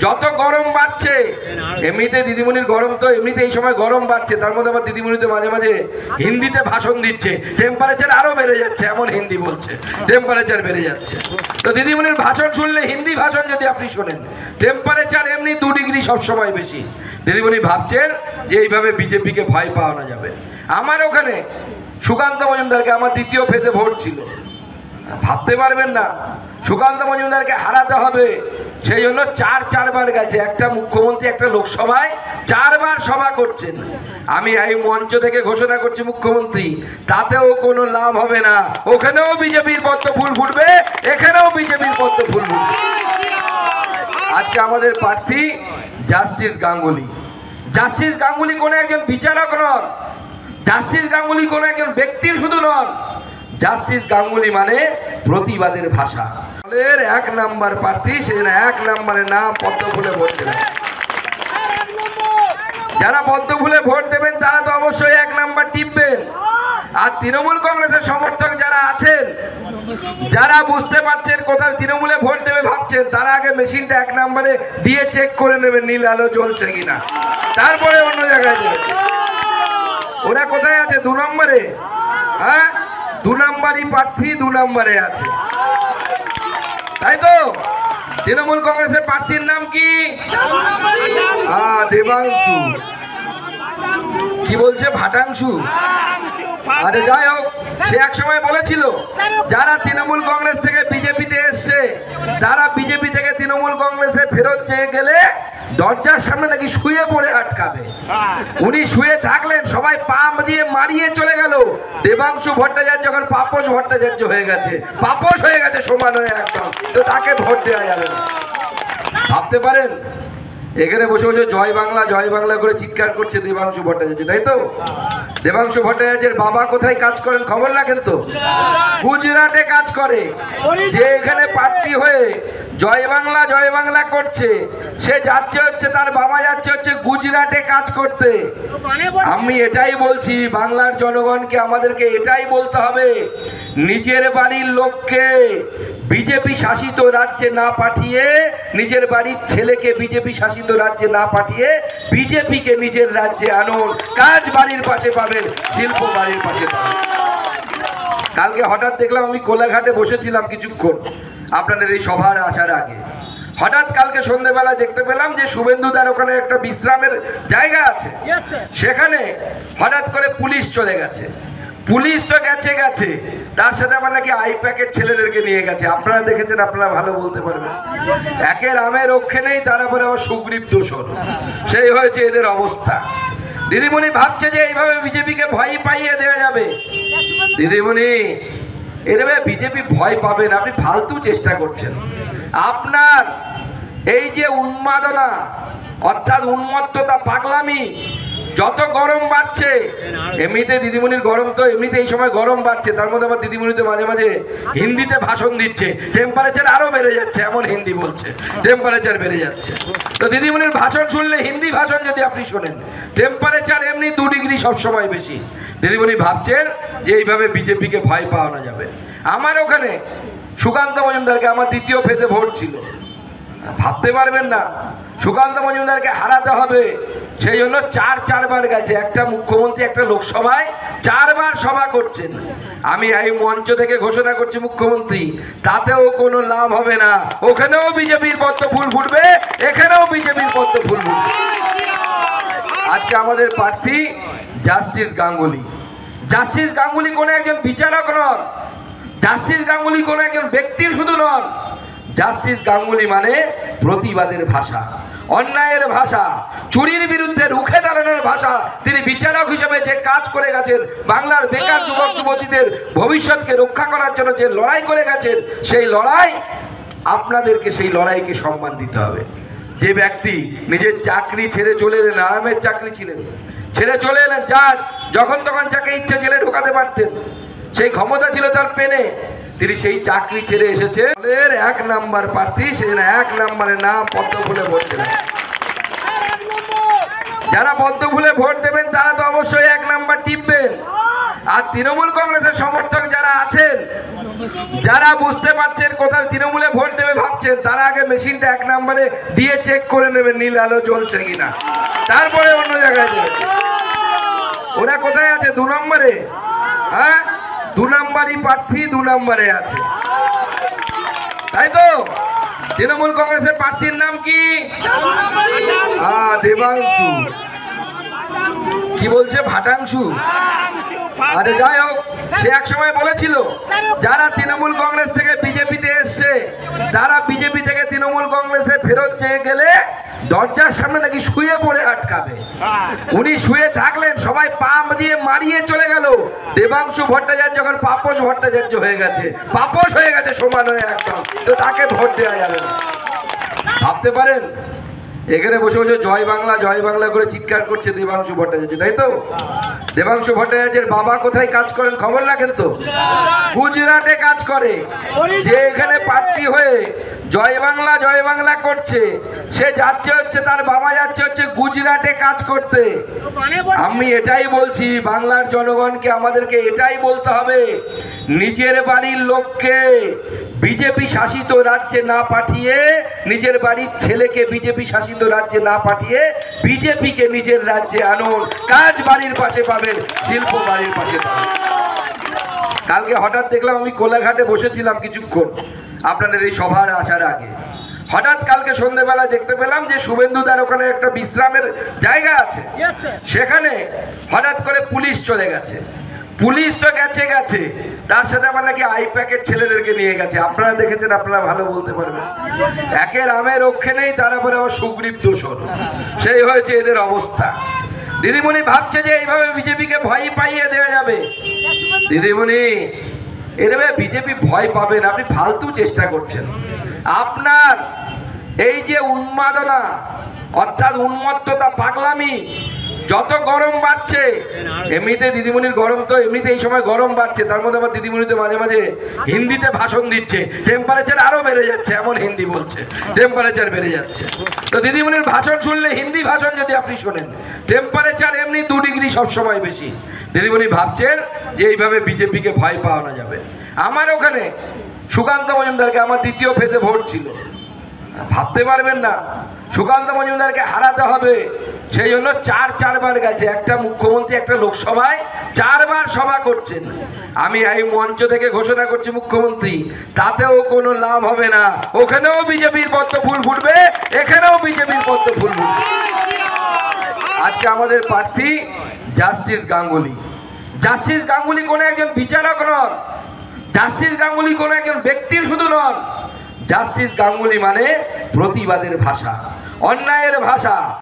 যত গরম বাড়ছে, এমনিতে দিদিমণির গরম তো এমনিতে এই সময় গরম বাড়ছে, তার মধ্যে আবার দিদিমণি তো মাঝে মাঝে হিন্দিতে ভাষণ দিচ্ছে, টেম্পারেচার আরো বেড়ে যাচ্ছে, এমন হিন্দি বলছে, টেম্পারেচার বেড়ে যাচ্ছে। তো দিদিমণির ভাষণ শুনলে, হিন্দি ভাষণ যদি আপনি শোনেন, টেম্পারেচার এমনি 2 ডিগ্রি সবসময় বেশি। দিদিমণি ভাবছেন যে এইভাবে বিজেপিকে ভয় পাওয়ানো যাবে। আমার ওখানে সুকান্ত মজুমদারকে আমার 2য় ফেজে ভোট ছিল, ভাবতে পারবেন না, সুকান্ত মজুমদারকে হারাতে হবে, সেই জন্য 4বার গেছে, একটা মুখ্যমন্ত্রী একটা লোকসভায় 4বার সভা করছেন। আমি এই মঞ্চ থেকে ঘোষণা করছি মুখ্যমন্ত্রী, তাতেও কোনো লাভ হবে না, ওখানেও বিজেপির পদ্ম ফুল ফুটবে, এখানেও বিজেপির পদ্ম ফুল ফুটবে। আজকে আমাদের প্রার্থী জাস্টিস গাঙ্গুলি। জাস্টিস গাঙ্গুলি কোনো একজন বিচারক নন, জাস্টিস গাঙ্গুলি কোনো একজন ব্যক্তির শুধু নন, জাস্টিস গাঙ্গুলি মানে প্রতিবাদের ভাষা। 1 নাম্বার প্রার্থী, সেজন্য 1 নম্বরের নাম পদ্ম ফুলে ভোট দেবেন। যারা পদ্ম ফুলে ভোট দেবেন তারা তো অবশ্যই 1 নাম্বার টিপবেন। আর তৃণমূল কংগ্রেসের সমর্থক যারা আছেন, যারা বুঝতে পারছেন কোথায় তৃণমূলে ভোট দেবে ভাবছেন, তারা আগে মেশিনটা 1 নম্বরে দিয়ে চেক করে নেবেন নীল আলো জ্বলছে কিনা, তারপরে অন্য জায়গায় দেবেন। ওরা কোথায় আছে? 2 নম্বরে। হ্যাঁ, 2 নম্বরই প্রার্থী 2 নম্বরে আছে, তাই তো? তৃণমূল কংগ্রেসের প্রার্থীর নাম কি? দেবাংশু। কি বলছে? ভাটাংশু। আরে যাই হোক, সে এক সময় বলেছিল যারা তৃণমূল কংগ্রেস থেকে বিজেপিতে এসছে, তারা বিজেপি থেকে তৃণমূল কংগ্রেসে ফেরত চেয়ে গেলে দরজার সামনে নাকি শুয়ে পড়ে আটকাবে। উনি শুয়ে থাকলেন, সবাই পা দিয়ে মারিয়ে চলে গেল। দেবাংশু ভট্টাচার্য যখন পাপোশ ভট্টাচার্য হয়ে গেছে, পাপোশ হয়ে গেছে সমান হয়ে একদম, তো তাকে ভোট দেওয়া যাবে না। ভাবতে পারেন, এখানে বসে বসে জয় বাংলা জয় বাংলা করে চিৎকার করছে দেবাংশু ভট্টাচার্য, তাই তো? দেবাংশু ভট্টাচার্যের বাবা কোথায় কাজ করেন খবর রাখেন তো? গুজরাটে কাজ করে। যে এখানে প্রার্থী হয়ে জয় বাংলা করছে, সে যাচ্ছে হচ্ছে, তার বাবা যাচ্ছে হচ্ছে গুজরাটে কাজ করতে। আমি এটাই বলছি, বাংলার জনগণকে আমাদেরকে এটাই বলতে হবে, নিজের বাড়ির লোককে বিজেপি শাসিত রাজ্যে না পাঠিয়ে, নিজের বাড়ির ছেলেকে বিজেপি শাসিত রাজ্যে না পাঠিয়ে বিজেপিকে নিজের রাজ্যে আনুন। কাজ বাড়ির পাশে পাবেন, শিল্প বাড়ির পাশে পাবেন। কালকে হঠাৎ দেখলাম, আমি কোলাঘাটে বসেছিলাম কিছুক্ষণ আপনাদের এই সভার আসার আগে, হঠাৎ কালকে সন্ধ্যেবেলায় দেখতে পেলাম যে শুভেন্দুদার ওখানে একটা বিশ্রামের জায়গা আছে, সেখানে হঠাৎ করে পুলিশ চলে গেছে। পুলিশ তো গেছে, তার সাথে আবার নাকি আইপ্যাকের ছেলেদেরকে নিয়ে গেছে। আপনারা দেখেছেন, আপনারা ভালো বলতে পারবেন। একে রামে রক্ষে নেই, তার উপরে আবার সুগ্রীব দোষণ, সেই হয়েছে এদের অবস্থা। দিদিমণি ভাবছে যে এইভাবে বিজেপিকে ভয় পাইয়ে দেওয়া যাবে। দিদিমণি, এভাবে বিজেপি ভয় পাবেন, আপনি ফালতু চেষ্টা করছেন। আপনার এই যে উন্মাদনা, অর্থাৎ উন্মত্ততা, পাগলামি, যত গরম বাড়ছে, এমনিতে দিদিমণির গরম তো এমনিতে এই সময় গরম বাড়ছে, তার মধ্যে আবার দিদিমণি তো মাঝে মাঝে হিন্দিতে ভাষণ দিচ্ছে, টেম্পারেচার আরো বেড়ে যাচ্ছে, এমন হিন্দি বলছে, টেম্পারেচার বেড়ে যাচ্ছে। তো দিদিমণির ভাষণ শুনলে, হিন্দি ভাষণ যদি আপনি শোনেন, টেম্পারেচার এমনি 2 ডিগ্রি সবসময় বেশি। দিদিমণি ভাবছেন যে এইভাবে বিজেপিকে ভয় পাওয়ানো যাবে। আমার ওখানে সুকান্ত মজুমদারকে আমার 2য় ফেজে ভোট ছিল, ভাবতে পারবেন না, সুকান্ত মজুমদারকে হারাতে হবে, সেই জন্য 4বার গেছে, একটা মুখ্যমন্ত্রী একটা লোকসভায় 4বার সভা করছেন। আমি এই মঞ্চ থেকে ঘোষণা করছি মুখ্যমন্ত্রী, তাতেও কোনো লাভ হবে না, ওখানেও বিজেপির পদ্ম ফুল ফুটবে, এখানেও বিজেপির পদ্ম ফুল ফুটবে। আজকে আমাদের প্রার্থী জাস্টিস গাঙ্গুলি। জাস্টিস গাঙ্গুলি কোনো একজন বিচারক নন, জাস্টিস গাঙ্গুলি কোনো একজন ব্যক্তির শুধু নন, জাস্টিস গাঙ্গুলি মানে প্রতিবাদের ভাষা, অন্যায়ের ভাষা, চুরির বিরুদ্ধে রুখে দাঁড়ানোর ভাষা। তিনি বিচারক হিসেবে যে কাজ করে গেছেন, বাংলার বেকার যুবক যুবতীদের ভবিষ্যৎকে রক্ষা করার জন্য যে লড়াই করে গেছেন, সেই লড়াই, আপনাদেরকে সেই লড়াইকে সম্মান দিতে হবে। যে ব্যক্তি নিজের চাকরি ছেড়ে চলে এলেন, আরামের চাকরি ছিলেন, ছেড়ে চলে এলেন, জাজ যখন তখন যাকে ইচ্ছে জেলে ঢোকাতে পারতেন, সেই ক্ষমতা ছিল তার পেনে, তিনি সেই চাকরি ছেড়ে এসেছে। 1 নাম্বার প্রার্থী, সেজন্য 1 নম্বরের নাম পদ্ম ফুলে ভোট দেবেন। যারা পদ্ম ফুলে ভোট দেবেন তারা তো অবশ্যই 1 নাম্বার টিপবেন। আর তৃণমূল কংগ্রেসের সমর্থক যারা আছেন, যারা বুঝতে পারছেন কোথায় তৃণমূলে ভোট দেবে ভাবছেন, তারা আগে মেশিনটা 1 নম্বরে দিয়ে চেক করে নেবেন নীল আলো জ্বলছে কিনা, তারপরে অন্য জায়গায় দেবেন। ওরা কোথায় আছে? 2 নম্বরে। হ্যাঁ, 2 নম্বরই প্রার্থী 2 নম্বরে আছে, তাই তো? তৃণমূল কংগ্রেসের প্রার্থীর নাম কি? দেবাংশু। কি বলছে? ভাটাংশু। আরে যাই হোক, সে এক সময় বলেছিল যারা তৃণমূল কংগ্রেস থেকে বিজেপিতে এসছে, তারা বিজেপি থেকে তৃণমূল কংগ্রেসে ফেরত চেয়ে গেলে দরজার সামনে নাকি শুয়ে পড়ে আটকাবে। উনি শুয়ে থাকলেন, সবাই পা দিয়ে মারিয়ে চলে গেল। দেবাংশু ভট্টাচার্য যখন পাপস ভট্টাচার্য হয়ে গেছে, পাপস হয়ে গেছে সমান হয়ে একদম, তো তাকে ভোট দেওয়া যাবে না। ভাবতে পারেন, এখানে বসে বসে জয় বাংলা করে চিৎকার করছে দেবাংশু ভট্টাচার্য, তাই তো? দেবাংশু ভট্টাচার্যের বাবা কোথায় কাজ করেন খবর রাখেন তো? গুজরাটে কাজ করে। যে এখানে প্রার্থী হয়ে জয় বাংলা করছে, সে যাচ্ছে হচ্ছে, তার বাবা যাচ্ছে হচ্ছে গুজরাটে কাজ করতে। আমি এটাই বলছি, বাংলার জনগণকে আমাদেরকে এটাই বলতে হবে, নিজের বাড়ির লোককে বিজেপি শাসিত রাজ্যে না পাঠিয়ে, নিজের বাড়ির ছেলেকে বিজেপি শাসিত রাজ্যে না পাঠিয়ে বিজেপিকে নিজের রাজ্যে আনুন। কাজ বাড়ির পাশে পাবেন, শিল্প বাড়ির পাশে পাবেন। কালকে হঠাৎ দেখলাম, আমি কোলাঘাটে বসেছিলাম কিছুক্ষণ আপনাদের এই সভার আসার আগে, হঠাৎ কালকে সন্ধ্যেবেলা দেখতে পেলাম যে শুভেন্দুদার ওখানে একটা বিশ্রামের জায়গা আছে, সেখানে হঠাৎ করে পুলিশ চলে গেছে। পুলিশ তো গেছে, তার সাথে আবার নাকি আইপ্যাকের ছেলেদেরকে নিয়ে গেছে। আপনারা দেখেছেন, আপনারা ভালো বলতে পারবেন। একের আমে রক্ষে নেই, তার উপরে আবার সুগ্রীব দোষর, সেই হয়েছে এদের অবস্থা। দিদিমণি ভাবছে যে এইভাবে বিজেপিকে ভয় পাইয়ে দেওয়া যাবে। দিদিমণি, এভাবে বিজেপি ভয় পাবেন, আপনি ফালতু চেষ্টা করছেন। আপনার এই যে উন্মাদনা, অর্থাৎ উন্মত্ততা, পাগলামি, যত গরম বাড়ছে, এমনিতে দিদিমণির গরম তো এমনিতে এই সময় গরম বাড়ছে, তার মধ্যে আবার দিদিমণিতে মাঝে মাঝে হিন্দিতে ভাষণ দিচ্ছে, টেম্পারেচার আরো বেড়ে যাচ্ছে, এমন হিন্দি বলছে, টেম্পারেচার বেড়ে যাচ্ছে। তো দিদিমণির ভাষণ শুনলে, হিন্দি ভাষণ যদি আপনি শোনেন, টেম্পারেচার এমনি 2 ডিগ্রি সবসময় বেশি। দিদিমণি ভাবছেন যে এইভাবে বিজেপিকে ভয় পাওয়ানো যাবে। আমার ওখানে সুকান্ত মজুমদারকে, আমার 2য় ফেজে ভোট ছিল, ভাবতে পারবেন না, সুকান্ত মজুমদারকে হারাতে হবে, সেই জন্য 4বার গেছে। একটা মুখ্যমন্ত্রী একটা লোকসভায় 4বার সভা করছেন। আমি এই মঞ্চ থেকে ঘোষণা করছি, মুখ্যমন্ত্রী, তাতেও কোনো লাভ হবে না। ওখানেও বিজেপির পদ্ম ফুল ফুটবে, এখানেও বিজেপির পদ্ম ফুল ফুটবে। আজকে আমাদের প্রার্থী জাস্টিস গাঙ্গুলি। জাস্টিস গাঙ্গুলি কোনো একজন বিচারক নন, জাস্টিস গাঙ্গুলি কোনো একজন ব্যক্তির শুধু নন। জাস্টিস গাঙ্গুলি মানে প্রতিবাদের ভাষা, অন্যায়ের ভাষা।